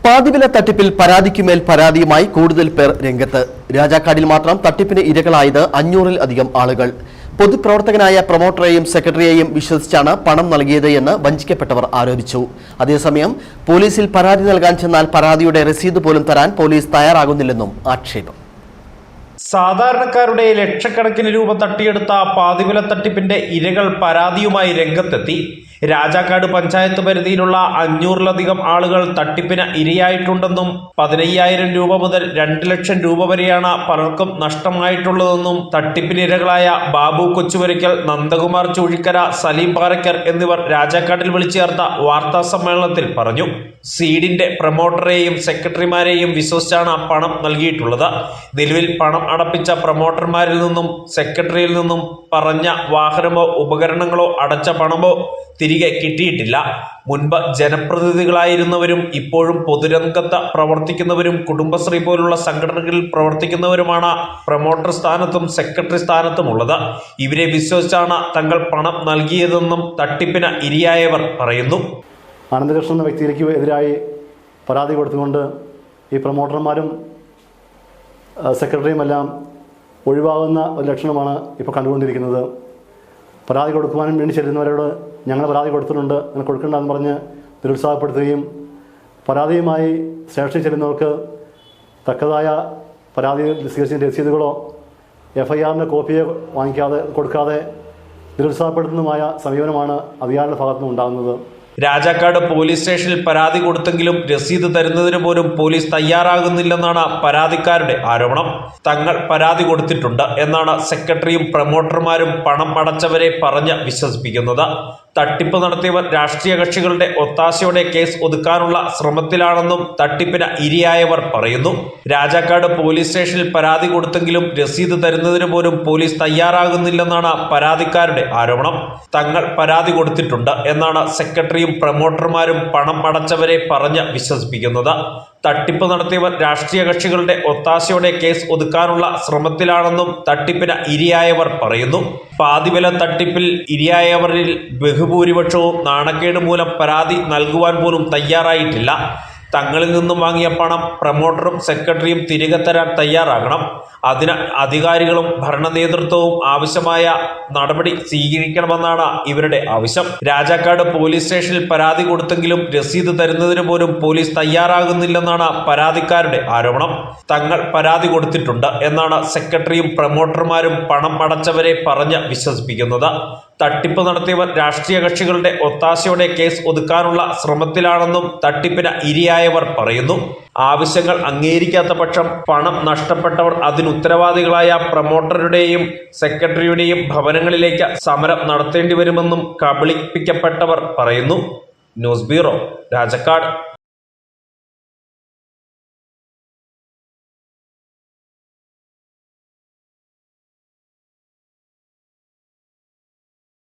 പാതിവില തട്ടിപ്പിൽ പരാതിക്കുമേൽ പരാതിയുമായി കൂടുതൽ പേർ രംഗത്ത്. രാജാക്കാടിൽ മാത്രം തട്ടിപ്പിന് ഇരകളായത് 500-ൽ-അധികം ആളുകൾ. പൊതുപ്രവർത്തകനായ പ്രൊമോട്ടറെയും സെക്രട്ടറിയെയും വിശ്വസിച്ചാണ് പണം നൽകിയത് എന്ന് വഞ്ചിക്കപ്പെട്ടവർ ആരോപിച്ചു. അതേസമയം പോലീസിൽ പരാതി നൽകാൻ ചെന്നാൽ പരാതിയുടെ രസീത് പോലും തരാൻ പോലീസ് തയ്യാറാകുന്നില്ലെന്നും ആക്ഷേപം. സാധാരണക്കാരുടെ ലക്ഷക്കണക്കിന് രൂപ തട്ടിയെടുത്ത പാതിവില തട്ടിപ്പിന്റെ ഇരകൾ പരാതിയുമായി രംഗത്തെത്തി. രാജാക്കാട് പഞ്ചായത്ത് പരിധിയിലുള്ള 500-ലധികം ആളുകൾ തട്ടിപ്പിന് ഇരയായിട്ടുണ്ടെന്നും 15,000 രൂപ മുതൽ 2 ലക്ഷം രൂപ വരെയാണ് പലർക്കും നഷ്ടമായിട്ടുള്ളതെന്നും തട്ടിപ്പിനിരകളായ ബാബു കൊച്ചുവരയ്ക്കൽ, നന്ദകുമാർ ചൂഴിക്കര, സലീം പാറയ്ക്കർ എന്നിവർ രാജാക്കാടിൽ വിളിച്ചു ചേർത്ത വാർത്താ സമ്മേളനത്തിൽ പറഞ്ഞു. സീഡിന്റെ പ്രൊമോട്ടറെയും സെക്രട്ടറിമാരെയും വിശ്വസിച്ചാണ് പണം നൽകിയിട്ടുള്ളത്. നിലവിൽ പണം അടപ്പിച്ച പ്രൊമോട്ടർമാരിൽ നിന്നും സെക്രട്ടറിയിൽ നിന്നും പറഞ്ഞ വാഹനമോ ഉപകരണങ്ങളോ അടച്ച പണമോ തിരികെ കിട്ടിയിട്ടില്ല. മുൻപ് ജനപ്രതിനിധികളായിരുന്നവരും ഇപ്പോഴും പൊതുരംഗത്ത് പ്രവർത്തിക്കുന്നവരും കുടുംബശ്രീ പോലുള്ള സംഘടനകളിൽ പ്രവർത്തിക്കുന്നവരുമാണ് പ്രൊമോട്ടർ സ്ഥാനത്തും സെക്രട്ടറി സ്ഥാനത്തുമുള്ളത്. ഇവരെ വിശ്വസിച്ചാണ് തങ്ങൾ പണം നൽകിയതെന്നും തട്ടിപ്പിന് ഇരയായവർ പറയുന്നു. ആനന്ദകൃഷ്ണൻ എന്ന വ്യക്തിക്ക് എതിരായി പരാതി കൊടുത്തുകൊണ്ട് ഈ പ്രൊമോട്ടർമാരും സെക്രട്ടറിയുമെല്ലാം ഒഴിവാകുന്ന ഒരു ലക്ഷണമാണ് ഇപ്പോൾ കണ്ടുകൊണ്ടിരിക്കുന്നത്. പരാതി കൊടുക്കുവാനും വേണ്ടി ചെല്ലുന്നവരോട് ഞങ്ങൾ പരാതി കൊടുത്തിട്ടുണ്ട്, നിങ്ങൾ കൊടുക്കേണ്ടതെന്ന് പറഞ്ഞ് നിരുത്സാഹപ്പെടുത്തുകയും പരാതിയുമായി സ്റ്റേഷനിൽ ചെല്ലുന്നവർക്ക് തക്കതായ പരാതി സ്വീകരിച്ച രസീതുകളോ FIR കോപ്പിയോ കൊടുക്കാതെ നിരുത്സാഹപ്പെടുത്തുന്നതുമായ സമീപനമാണ് അധികാരികളുടെ ഭാഗത്തുനിന്ന് ഉണ്ടാകുന്നത്. രാജാക്കാട് പോലീസ് സ്റ്റേഷനിൽ പരാതി കൊടുത്തെങ്കിലും രസീത് തരുന്നതിന് പോലും പോലീസ് തയ്യാറാകുന്നില്ലെന്നാണ് പരാതിക്കാരുടെ ആരോപണം. തങ്ങൾ പരാതി കൊടുത്തിട്ടുണ്ട് എന്നാണ് സെക്രട്ടറിയും പ്രൊമോട്ടർമാരും പണം അടച്ചവരെ പറഞ്ഞ് വിശ്വസിപ്പിക്കുന്നത്. തട്ടിപ്പ് നടത്തിയവർ രാഷ്ട്രീയ കക്ഷികളുടെ ഒത്താശയോടെ കേസ് ഒതുക്കാനുള്ള ശ്രമത്തിലാണെന്നും തട്ടിപ്പിന് ഇരയായവർ പറയുന്നു. രാജാക്കാട് പോലീസ് സ്റ്റേഷനിൽ പരാതി കൊടുത്തെങ്കിലും രസീത് തരുന്നതിന് പോലും പോലീസ് തയ്യാറാകുന്നില്ലെന്നാണ് പരാതിക്കാരുടെ ആരോപണം. തങ്ങൾ പരാതി കൊടുത്തിട്ടുണ്ട് എന്നാണ് സെക്രട്ടറിയും പ്രൊമോട്ടർമാരും പണം അടച്ചവരെ പറഞ്ഞ് വിശ്വസിപ്പിക്കുന്നത്. തട്ടിപ്പ് നടത്തിയവർ രാഷ്ട്രീയ കക്ഷികളുടെ ഒത്താശയോടെ കേസ് ഒതുക്കാനുള്ള ശ്രമത്തിലാണെന്നും തട്ടിപ്പിന് ഇരയായവർ പറയുന്നു. പാതിവില തട്ടിപ്പിൽ ഇരയായവരിൽ ബഹുഭൂരിപക്ഷവും നാണക്കേട് മൂലം പരാതി നൽകുവാൻ പോലും തയ്യാറായിട്ടില്ല. തങ്ങളിൽ നിന്നും വാങ്ങിയ പണം പ്രൊമോട്ടറും സെക്രട്ടറിയും തിരികെ തരാൻ തയ്യാറാകണം. അതിന് അധികാരികളും ഭരണ നേതൃത്വവും ആവശ്യമായ നടപടി സ്വീകരിക്കണമെന്നാണ് ഇവരുടെ ആവശ്യം. രാജാക്കാട് പോലീസ് സ്റ്റേഷനിൽ പരാതി കൊടുത്തെങ്കിലും രസീത് തരുന്നതിന് പോലും പോലീസ് തയ്യാറാകുന്നില്ലെന്നാണ് പരാതിക്കാരുടെ ആരോപണം. തങ്ങൾ പരാതി കൊടുത്തിട്ടുണ്ട് എന്നാണ് സെക്രട്ടറിയും പ്രൊമോട്ടർമാരും പണം അടച്ചവരെ പറഞ്ഞ് വിശ്വസിപ്പിക്കുന്നത്. തട്ടിപ്പ് നടത്തിയവർ രാഷ്ട്രീയ കക്ഷികളുടെ ഒത്താശയോടെ കേസ് ഒതുക്കാനുള്ള ശ്രമത്തിലാണെന്നും തട്ടിപ്പിന് ഇരയായവർ പറയുന്നു. ആവശ്യങ്ങൾ അംഗീകരിക്കാത്ത പക്ഷം പണം നഷ്ടപ്പെട്ടവർ അതിനുത്തരവാദികളായ പ്രൊമോട്ടറുടെയും സെക്രട്ടറിയുടെയും ഭവനങ്ങളിലേക്ക് സമരം നടത്തേണ്ടി വരുമെന്നും കബളിപ്പിക്കപ്പെട്ടവർ പറയുന്നു. News bureau, Rajakkad.